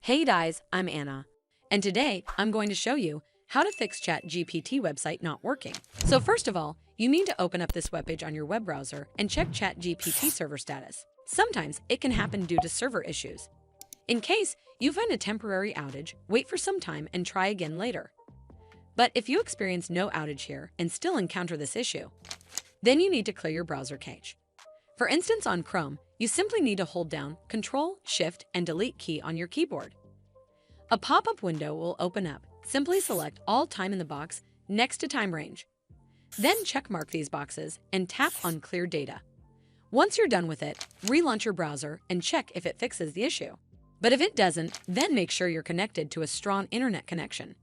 Hey guys, I'm Anna, and today I'm going to show you how to fix ChatGPT website not working. So first of all, you need to open up this webpage on your web browser and check ChatGPT server status. Sometimes it can happen due to server issues. In case you find a temporary outage, wait for some time and try again later. But if you experience no outage here and still encounter this issue, then you need to clear your browser cache. For instance, on Chrome, you simply need to hold down Ctrl, Shift, and Delete key on your keyboard. A pop-up window will open up. Simply select all time in the box next to time range. Then checkmark these boxes and tap on Clear Data. Once you're done with it, relaunch your browser and check if it fixes the issue. But if it doesn't, then make sure you're connected to a strong internet connection.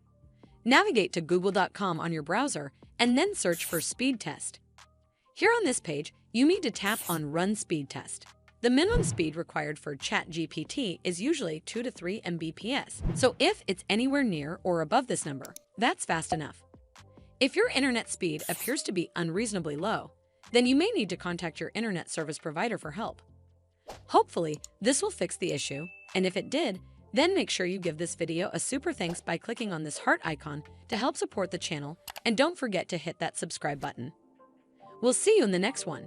Navigate to google.com on your browser and then search for speed test. Here on this page, you need to tap on Run Speed Test. The minimum speed required for ChatGPT is usually 2 to 3 Mbps, so if it's anywhere near or above this number, that's fast enough. If your internet speed appears to be unreasonably low, then you may need to contact your internet service provider for help. Hopefully, this will fix the issue, and if it did, then make sure you give this video a super thanks by clicking on this heart icon to help support the channel, and don't forget to hit that subscribe button. We'll see you in the next one.